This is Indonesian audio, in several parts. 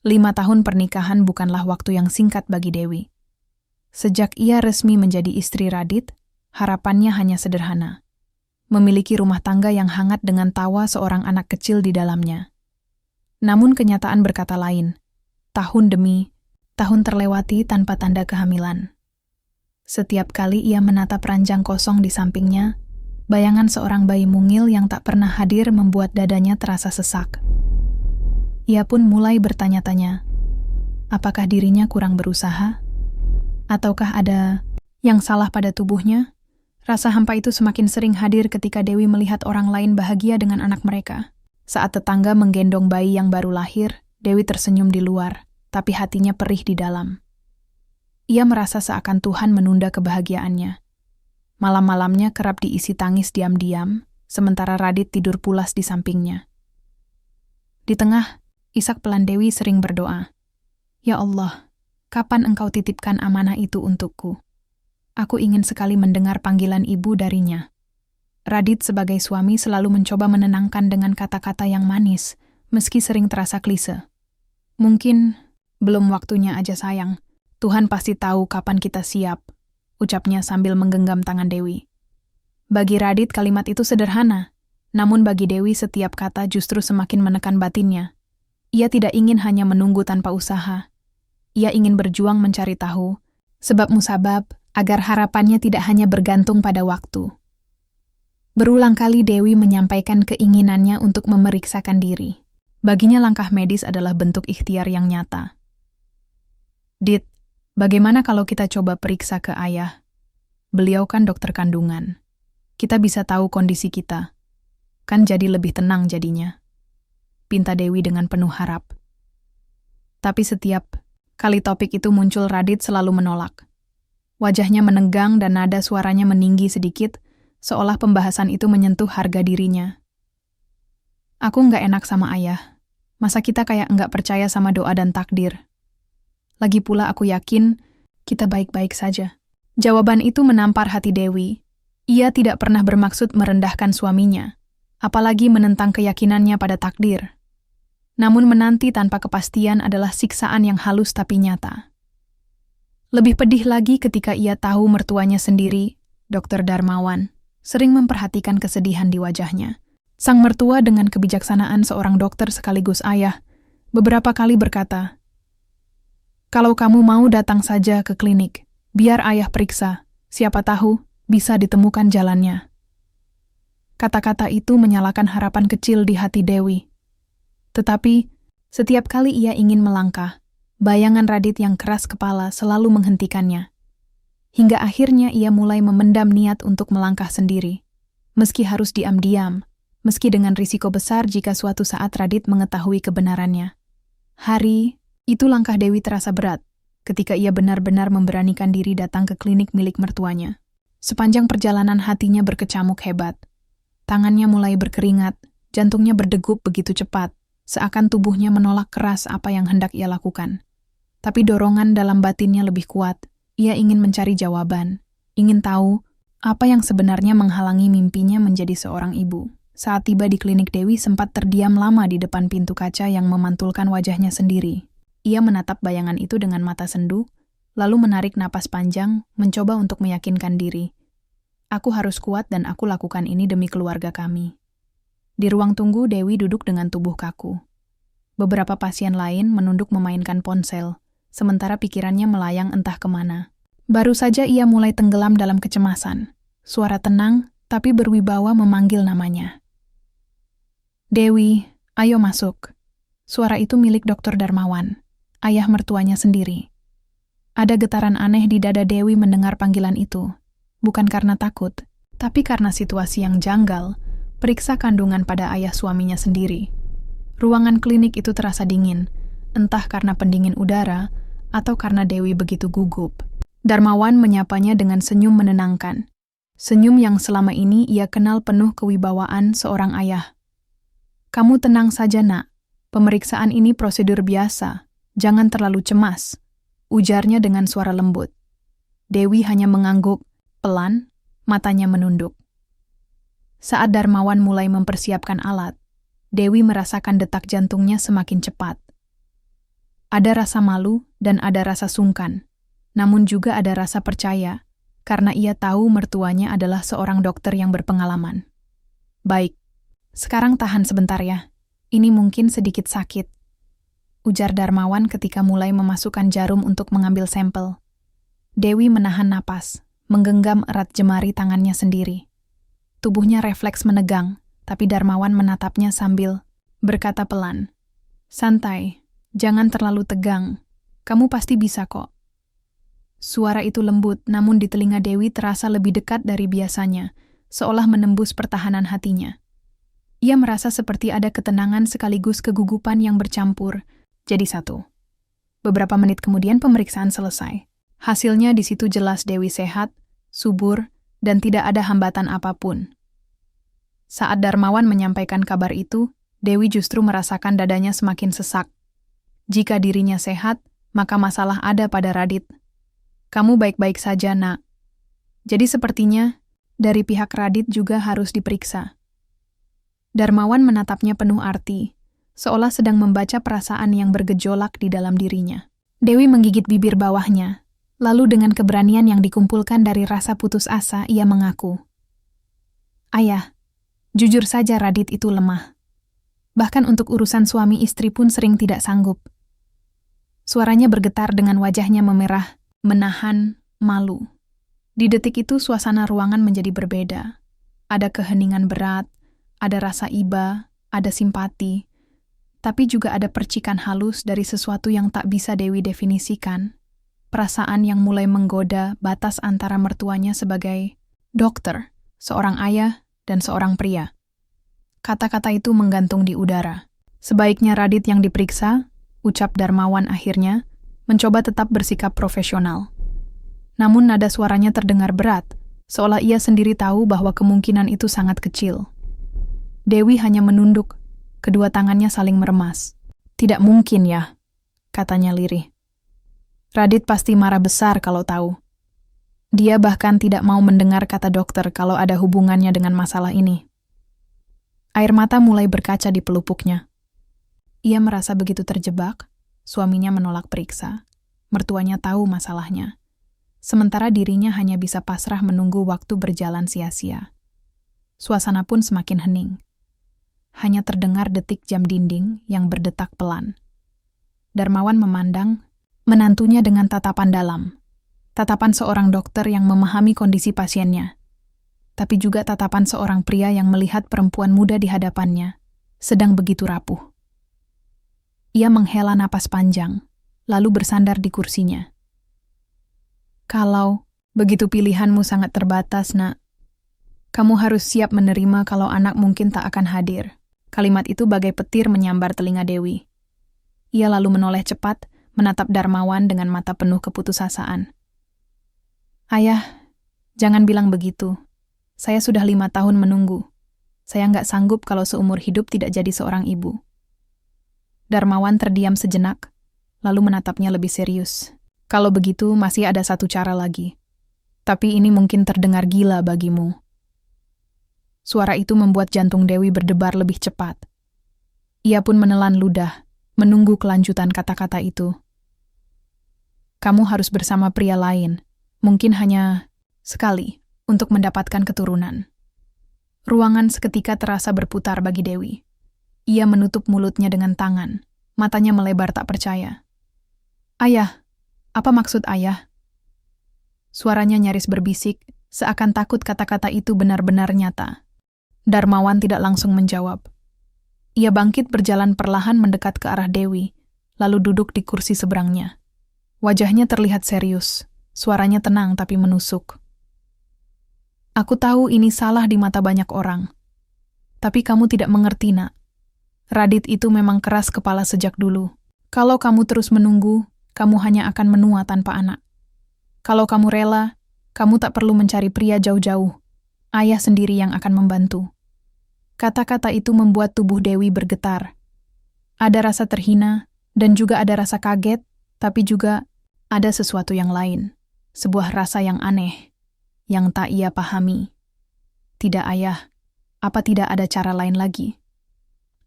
5 tahun pernikahan bukanlah waktu yang singkat bagi Dewi. Sejak ia resmi menjadi istri Radit, harapannya hanya sederhana. Memiliki rumah tangga yang hangat dengan tawa seorang anak kecil di dalamnya. Namun kenyataan berkata lain. Tahun demi tahun terlewati tanpa tanda kehamilan. Setiap kali ia menatap ranjang kosong di sampingnya, bayangan seorang bayi mungil yang tak pernah hadir membuat dadanya terasa sesak. Ia pun mulai bertanya-tanya, apakah dirinya kurang berusaha? Ataukah ada yang salah pada tubuhnya? Rasa hampa itu semakin sering hadir ketika Dewi melihat orang lain bahagia dengan anak mereka. Saat tetangga menggendong bayi yang baru lahir, Dewi tersenyum di luar, tapi hatinya perih di dalam. Ia merasa seakan Tuhan menunda kebahagiaannya. Malam-malamnya kerap diisi tangis diam-diam, sementara Radit tidur pulas di sampingnya. Di tengah, isak pelan Dewi sering berdoa, "Ya Allah, kapan Engkau titipkan amanah itu untukku? Aku ingin sekali mendengar panggilan ibu darinya." Radit sebagai suami selalu mencoba menenangkan dengan kata-kata yang manis, meski sering terasa klise. "Mungkin belum waktunya aja sayang. Tuhan pasti tahu kapan kita siap," ucapnya sambil menggenggam tangan Dewi. Bagi Radit kalimat itu sederhana, namun bagi Dewi setiap kata justru semakin menekan batinnya. Ia tidak ingin hanya menunggu tanpa usaha. Ia ingin berjuang mencari tahu, sebab musabab, agar harapannya tidak hanya bergantung pada waktu. Berulang kali Dewi menyampaikan keinginannya untuk memeriksakan diri. Baginya langkah medis adalah bentuk ikhtiar yang nyata. "Dit, bagaimana kalau kita coba periksa ke ayah? Beliau kan dokter kandungan. Kita bisa tahu kondisi kita. Kan jadi lebih tenang jadinya," pinta Dewi dengan penuh harap. Tapi setiap kali topik itu muncul, Radit selalu menolak. Wajahnya menegang dan nada suaranya meninggi sedikit, seolah pembahasan itu menyentuh harga dirinya. "Aku nggak enak sama ayah. Masa kita kayak nggak percaya sama doa dan takdir? Lagi pula aku yakin kita baik-baik saja." Jawaban itu menampar hati Dewi. Ia tidak pernah bermaksud merendahkan suaminya, apalagi menentang keyakinannya pada takdir. Namun menanti tanpa kepastian adalah siksaan yang halus tapi nyata. Lebih pedih lagi ketika ia tahu mertuanya sendiri, Dr. Darmawan, sering memperhatikan kesedihan di wajahnya. Sang mertua dengan kebijaksanaan seorang dokter sekaligus ayah, beberapa kali berkata, "Kalau kamu mau datang saja ke klinik, biar ayah periksa, siapa tahu bisa ditemukan jalannya." Kata-kata itu menyalakan harapan kecil di hati Dewi. Tetapi, setiap kali ia ingin melangkah, bayangan Radit yang keras kepala selalu menghentikannya. Hingga akhirnya ia mulai memendam niat untuk melangkah sendiri. Meski harus diam-diam, meski dengan risiko besar jika suatu saat Radit mengetahui kebenarannya. Hari itu langkah Dewi terasa berat, ketika ia benar-benar memberanikan diri datang ke klinik milik mertuanya. Sepanjang perjalanan hatinya berkecamuk hebat. Tangannya mulai berkeringat, jantungnya berdegup begitu cepat, seakan tubuhnya menolak keras apa yang hendak ia lakukan. Tapi dorongan dalam batinnya lebih kuat. Ia ingin mencari jawaban, ingin tahu apa yang sebenarnya menghalangi mimpinya menjadi seorang ibu. Saat tiba di klinik, Dewi sempat terdiam lama di depan pintu kaca yang memantulkan wajahnya sendiri. Ia menatap bayangan itu dengan mata sendu, lalu menarik napas panjang, mencoba untuk meyakinkan diri. "Aku harus kuat dan aku lakukan ini demi keluarga kami." Di ruang tunggu, Dewi duduk dengan tubuh kaku. Beberapa pasien lain menunduk memainkan ponsel, sementara pikirannya melayang entah kemana. Baru saja ia mulai tenggelam dalam kecemasan. Suara tenang, tapi berwibawa memanggil namanya. "Dewi, ayo masuk." Suara itu milik Dr. Darmawan, ayah mertuanya sendiri. Ada getaran aneh di dada Dewi mendengar panggilan itu. Bukan karena takut, tapi karena situasi yang janggal, periksa kandungan pada ayah suaminya sendiri. Ruangan klinik itu terasa dingin, entah karena pendingin udara, atau karena Dewi begitu gugup. Darmawan menyapanya dengan senyum menenangkan. Senyum yang selama ini ia kenal penuh kewibawaan seorang ayah. "Kamu tenang saja, Nak. Pemeriksaan ini prosedur biasa. Jangan terlalu cemas," ujarnya dengan suara lembut. Dewi hanya mengangguk, pelan, matanya menunduk. Saat Darmawan mulai mempersiapkan alat, Dewi merasakan detak jantungnya semakin cepat. Ada rasa malu dan ada rasa sungkan, namun juga ada rasa percaya, karena ia tahu mertuanya adalah seorang dokter yang berpengalaman. Baik, sekarang tahan sebentar ya. Ini mungkin sedikit sakit, ujar Darmawan ketika mulai memasukkan jarum untuk mengambil sampel. Dewi menahan napas, menggenggam erat jemari tangannya sendiri. Tubuhnya refleks menegang, tapi Darmawan menatapnya sambil berkata pelan, "Santai, jangan terlalu tegang. Kamu pasti bisa kok." Suara itu lembut, namun di telinga Dewi terasa lebih dekat dari biasanya, seolah menembus pertahanan hatinya. Ia merasa seperti ada ketenangan sekaligus kegugupan yang bercampur, jadi satu. Beberapa menit kemudian pemeriksaan selesai. Hasilnya di situ jelas Dewi sehat, subur, dan tidak ada hambatan apapun. Saat Darmawan menyampaikan kabar itu, Dewi justru merasakan dadanya semakin sesak. Jika dirinya sehat, maka masalah ada pada Radit. "Kamu baik-baik saja, Nak." Jadi sepertinya, dari pihak Radit juga harus diperiksa. Darmawan menatapnya penuh arti, seolah sedang membaca perasaan yang bergejolak di dalam dirinya. Dewi menggigit bibir bawahnya, lalu dengan keberanian yang dikumpulkan dari rasa putus asa, ia mengaku, "Ayah, jujur saja Radit itu lemah. Bahkan untuk urusan suami istri pun sering tidak sanggup." Suaranya bergetar dengan wajahnya memerah, menahan malu. Di detik itu suasana ruangan menjadi berbeda. Ada keheningan berat, ada rasa iba, ada simpati, tapi juga ada percikan halus dari sesuatu yang tak bisa Dewi definisikan. Perasaan yang mulai menggoda batas antara mertuanya sebagai dokter, seorang ayah, dan seorang pria. Kata-kata itu menggantung di udara. Sebaiknya Radit yang diperiksa, ucap Darmawan akhirnya, mencoba tetap bersikap profesional. Namun nada suaranya terdengar berat, seolah ia sendiri tahu bahwa kemungkinan itu sangat kecil. Dewi hanya menunduk, kedua tangannya saling meremas. "Tidak mungkin ya," katanya lirih. "Radit pasti marah besar kalau tahu. Dia bahkan tidak mau mendengar kata dokter kalau ada hubungannya dengan masalah ini." Air mata mulai berkaca di pelupuknya. Ia merasa begitu terjebak, suaminya menolak periksa, mertuanya tahu masalahnya. Sementara dirinya hanya bisa pasrah menunggu waktu berjalan sia-sia. Suasana pun semakin hening. Hanya terdengar detik jam dinding yang berdetak pelan. Darmawan memandang menantunya dengan tatapan dalam. Tatapan seorang dokter yang memahami kondisi pasiennya. Tapi juga tatapan seorang pria yang melihat perempuan muda di hadapannya, sedang begitu rapuh. Ia menghela napas panjang, lalu bersandar di kursinya. "Kalau begitu pilihanmu sangat terbatas, Nak. Kamu harus siap menerima kalau anak mungkin tak akan hadir." Kalimat itu bagai petir menyambar telinga Dewi. Ia lalu menoleh cepat, menatap Darmawan dengan mata penuh keputusasaan. "Ayah, jangan bilang begitu. Saya sudah 5 tahun menunggu. Saya nggak sanggup kalau seumur hidup tidak jadi seorang ibu." Darmawan terdiam sejenak, lalu menatapnya lebih serius. "Kalau begitu, masih ada satu cara lagi. Tapi ini mungkin terdengar gila bagimu." Suara itu membuat jantung Dewi berdebar lebih cepat. Ia pun menelan ludah, menunggu kelanjutan kata-kata itu. "Kamu harus bersama pria lain, mungkin hanya sekali, untuk mendapatkan keturunan." Ruangan seketika terasa berputar bagi Dewi. Ia menutup mulutnya dengan tangan, matanya melebar tak percaya. "Ayah, apa maksud ayah?" Suaranya nyaris berbisik, seakan takut kata-kata itu benar-benar nyata. Darmawan tidak langsung menjawab. Ia bangkit berjalan perlahan mendekat ke arah Dewi, lalu duduk di kursi seberangnya. Wajahnya terlihat serius, suaranya tenang tapi menusuk. "Aku tahu ini salah di mata banyak orang. Tapi kamu tidak mengerti, Nak. Radit itu memang keras kepala sejak dulu. Kalau kamu terus menunggu, kamu hanya akan menua tanpa anak. Kalau kamu rela, kamu tak perlu mencari pria jauh-jauh. Ayah sendiri yang akan membantu." Kata-kata itu membuat tubuh Dewi bergetar. Ada rasa terhina, dan juga ada rasa kaget, tapi juga ada sesuatu yang lain. Sebuah rasa yang aneh, yang tak ia pahami. "Tidak, Ayah. Apa tidak ada cara lain lagi?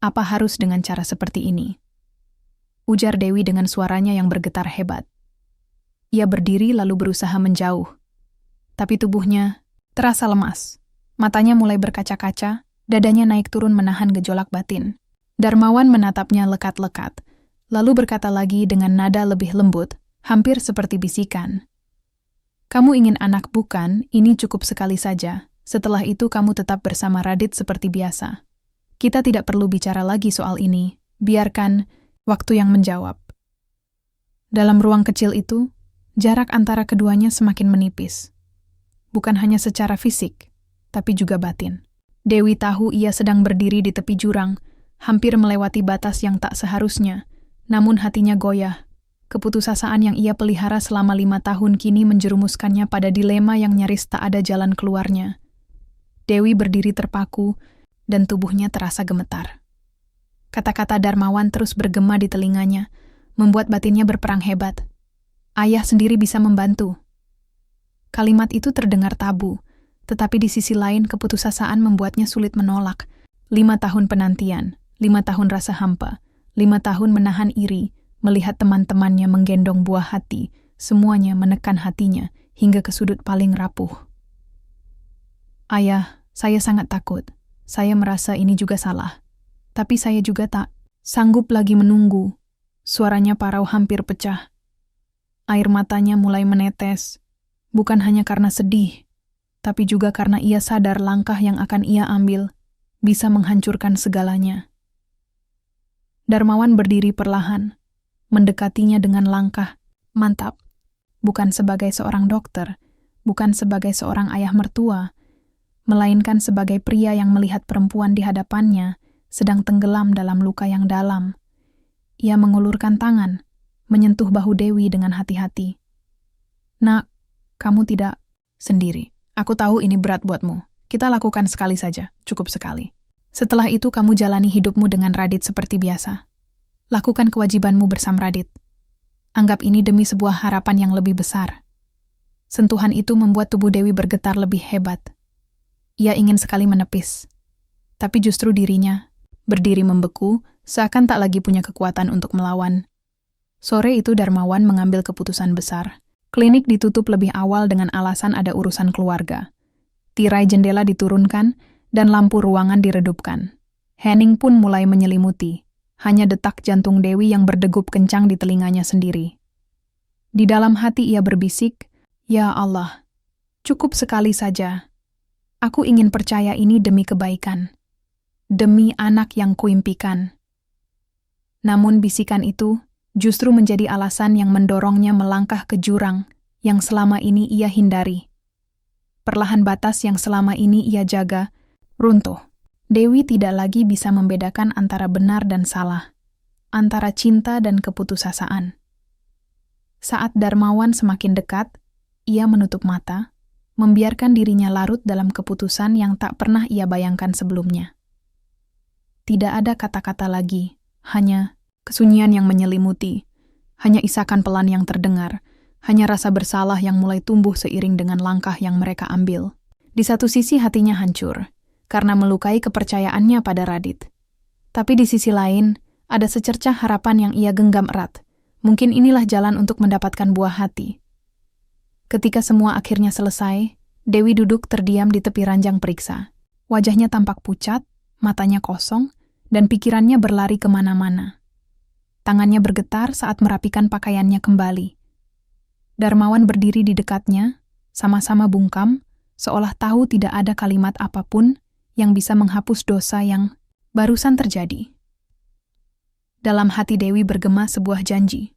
Apa harus dengan cara seperti ini?" ujar Dewi dengan suaranya yang bergetar hebat. Ia berdiri lalu berusaha menjauh. Tapi tubuhnya terasa lemas. Matanya mulai berkaca-kaca, dadanya naik turun menahan gejolak batin. Darmawan menatapnya lekat-lekat, lalu berkata lagi dengan nada lebih lembut, hampir seperti bisikan. Kamu ingin anak bukan? Ini cukup sekali saja. Setelah itu kamu tetap bersama Radit seperti biasa. Kita tidak perlu bicara lagi soal ini. Biarkan waktu yang menjawab. Dalam ruang kecil itu, jarak antara keduanya semakin menipis. Bukan hanya secara fisik, tapi juga batin. Dewi tahu ia sedang berdiri di tepi jurang, hampir melewati batas yang tak seharusnya, namun hatinya goyah. Keputusasaan yang ia pelihara selama 5 tahun kini menjerumuskannya pada dilema yang nyaris tak ada jalan keluarnya. Dewi berdiri terpaku, dan tubuhnya terasa gemetar. Kata-kata Darmawan terus bergema di telinganya, membuat batinnya berperang hebat. Ayah sendiri bisa membantu. Kalimat itu terdengar tabu, tetapi di sisi lain keputusasaan membuatnya sulit menolak. 5 tahun penantian, 5 tahun rasa hampa, 5 tahun menahan iri, melihat teman-temannya menggendong buah hati, semuanya menekan hatinya hingga ke sudut paling rapuh. Ayah, saya sangat takut. Saya merasa ini juga salah. Tapi saya juga tak sanggup lagi menunggu. Suaranya Parau hampir pecah. Air matanya mulai menetes. Bukan hanya karena sedih, tapi juga karena ia sadar langkah yang akan ia ambil bisa menghancurkan segalanya. Darmawan berdiri perlahan, mendekatinya dengan langkah mantap, bukan sebagai seorang dokter, bukan sebagai seorang ayah mertua, melainkan sebagai pria yang melihat perempuan di hadapannya sedang tenggelam dalam luka yang dalam. Ia mengulurkan tangan, menyentuh bahu Dewi dengan hati-hati. Nak, kamu tidak sendiri. Aku tahu ini berat buatmu. Kita lakukan sekali saja, cukup sekali. Setelah itu kamu jalani hidupmu dengan Radit seperti biasa. Lakukan kewajibanmu bersama Radit. Anggap ini demi sebuah harapan yang lebih besar. Sentuhan itu membuat tubuh Dewi bergetar lebih hebat. Ia ingin sekali menepis. Tapi justru dirinya berdiri membeku, seakan tak lagi punya kekuatan untuk melawan. Sore itu Darmawan mengambil keputusan besar. Klinik ditutup lebih awal dengan alasan ada urusan keluarga. Tirai jendela diturunkan dan lampu ruangan diredupkan. Hening pun mulai menyelimuti. Hanya detak jantung Dewi yang berdegup kencang di telinganya sendiri. Di dalam hati ia berbisik, "Ya Allah, cukup sekali saja. Aku ingin percaya ini demi kebaikan. Demi anak yang kuimpikan." Namun bisikan itu justru menjadi alasan yang mendorongnya melangkah ke jurang yang selama ini ia hindari. Perlahan batas yang selama ini ia jaga runtuh. Dewi tidak lagi bisa membedakan antara benar dan salah, antara cinta dan keputusasaan. Saat Darmawan semakin dekat, ia menutup mata, membiarkan dirinya larut dalam keputusan yang tak pernah ia bayangkan sebelumnya. Tidak ada kata-kata lagi, hanya kesunyian yang menyelimuti, hanya isakan pelan yang terdengar, hanya rasa bersalah yang mulai tumbuh seiring dengan langkah yang mereka ambil. Di satu sisi hatinya hancur, karena melukai kepercayaannya pada Radit. Tapi di sisi lain, ada secercah harapan yang ia genggam erat. Mungkin inilah jalan untuk mendapatkan buah hati. Ketika semua akhirnya selesai, Dewi duduk terdiam di tepi ranjang periksa. Wajahnya tampak pucat, matanya kosong, dan pikirannya berlari kemana-mana. Tangannya bergetar saat merapikan pakaiannya kembali. Darmawan berdiri di dekatnya, sama-sama bungkam, seolah tahu tidak ada kalimat apapun yang bisa menghapus dosa yang barusan terjadi. Dalam hati Dewi bergema sebuah janji.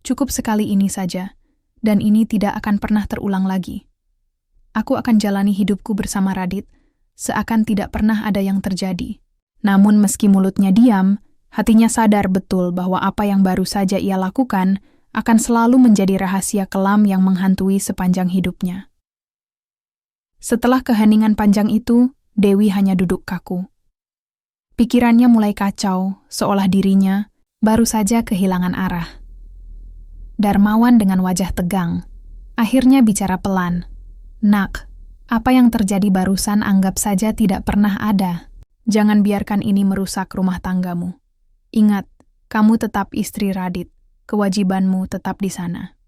Cukup sekali ini saja, dan ini tidak akan pernah terulang lagi. Aku akan jalani hidupku bersama Radit, seakan tidak pernah ada yang terjadi. Namun meski mulutnya diam, hatinya sadar betul bahwa apa yang baru saja ia lakukan akan selalu menjadi rahasia kelam yang menghantui sepanjang hidupnya. Setelah keheningan panjang itu, Dewi hanya duduk kaku. Pikirannya mulai kacau, seolah dirinya baru saja kehilangan arah. Darmawan dengan wajah tegang, akhirnya bicara pelan. "Nak, apa yang terjadi barusan anggap saja tidak pernah ada. Jangan biarkan ini merusak rumah tanggamu. Ingat, Kamu tetap istri Radit, kewajibanmu tetap di sana.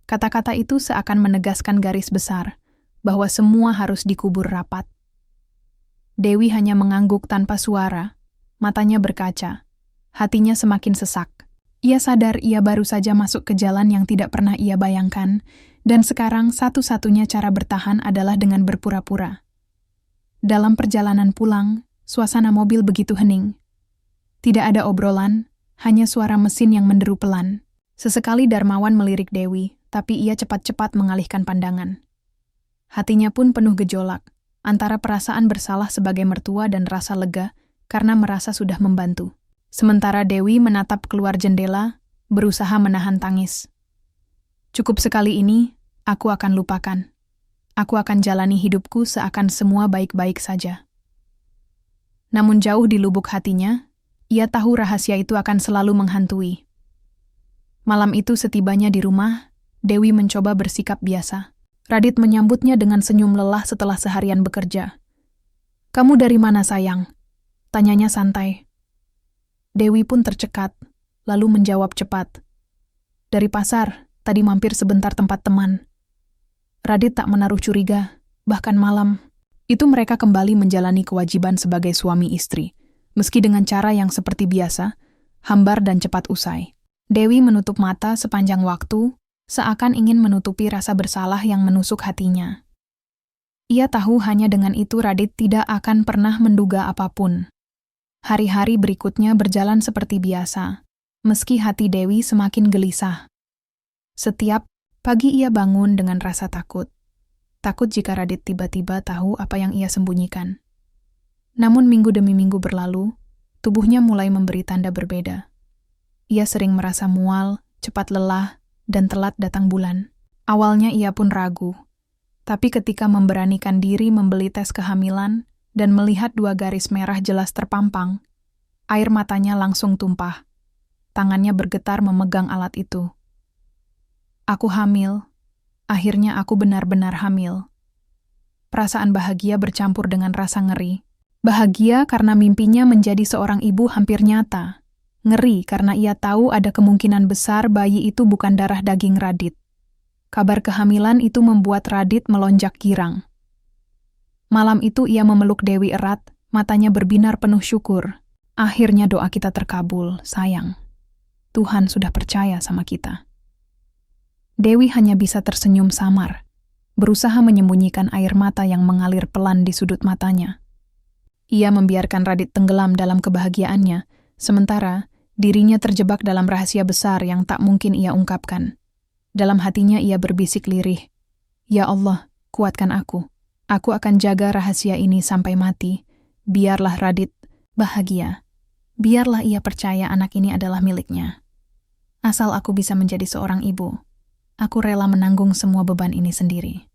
Kata-kata itu seakan menegaskan garis besar, bahwa semua harus dikubur rapat. Dewi hanya mengangguk tanpa suara, matanya berkaca, hatinya semakin sesak. Ia sadar ia baru saja masuk ke jalan yang tidak pernah ia bayangkan, dan sekarang satu-satunya cara bertahan adalah dengan berpura-pura. Dalam perjalanan pulang, suasana mobil begitu hening. Tidak ada obrolan, hanya suara mesin yang menderu pelan. Sesekali Darmawan melirik Dewi, tapi ia cepat-cepat mengalihkan pandangan. Hatinya pun penuh gejolak, antara perasaan bersalah sebagai mertua dan rasa lega karena merasa sudah membantu. Sementara Dewi menatap keluar jendela, berusaha menahan tangis. Cukup sekali ini, aku akan lupakan. Aku akan jalani hidupku seakan semua baik-baik saja. Namun jauh di lubuk hatinya, ia tahu rahasia itu akan selalu menghantui. Malam itu setibanya di rumah, Dewi mencoba bersikap biasa. Radit menyambutnya dengan senyum lelah setelah seharian bekerja. "Kamu dari mana, sayang?" tanyanya santai. Dewi pun tercekat, lalu menjawab cepat. "Dari pasar, tadi mampir sebentar tempat teman." Radit tak menaruh curiga, bahkan malam. Itu mereka kembali menjalani kewajiban sebagai suami istri. Meski dengan cara yang seperti biasa, hambar dan cepat usai. Dewi menutup mata sepanjang waktu, seakan ingin menutupi rasa bersalah yang menusuk hatinya. Ia tahu hanya dengan itu Radit tidak akan pernah menduga apapun. Hari-hari berikutnya berjalan seperti biasa, meski hati Dewi semakin gelisah. Setiap pagi ia bangun dengan rasa takut. Takut jika Radit tiba-tiba tahu apa yang ia sembunyikan. Namun minggu demi minggu berlalu, tubuhnya mulai memberi tanda berbeda. Ia sering merasa mual, cepat lelah, dan telat datang bulan. Awalnya ia pun ragu. Tapi ketika memberanikan diri membeli tes kehamilan dan melihat 2 garis merah jelas terpampang, air matanya langsung tumpah. Tangannya bergetar memegang alat itu. Aku hamil. Akhirnya aku benar-benar hamil. Perasaan bahagia bercampur dengan rasa ngeri. Bahagia karena mimpinya menjadi seorang ibu hampir nyata. Ngeri karena ia tahu ada kemungkinan besar bayi itu bukan darah daging Radit. Kabar kehamilan itu membuat Radit melonjak girang. Malam itu ia memeluk Dewi erat, matanya berbinar penuh syukur. Akhirnya doa kita terkabul, sayang. Tuhan sudah percaya sama kita. Dewi hanya bisa tersenyum samar, berusaha menyembunyikan air mata yang mengalir pelan di sudut matanya. Ia membiarkan Radit tenggelam dalam kebahagiaannya, sementara dirinya terjebak dalam rahasia besar yang tak mungkin ia ungkapkan. Dalam hatinya ia berbisik lirih, "Ya Allah, kuatkan aku. Aku akan jaga rahasia ini sampai mati. Biarlah Radit bahagia. Biarlah ia percaya anak ini adalah miliknya. Asal aku bisa menjadi seorang ibu, aku rela menanggung semua beban ini sendiri."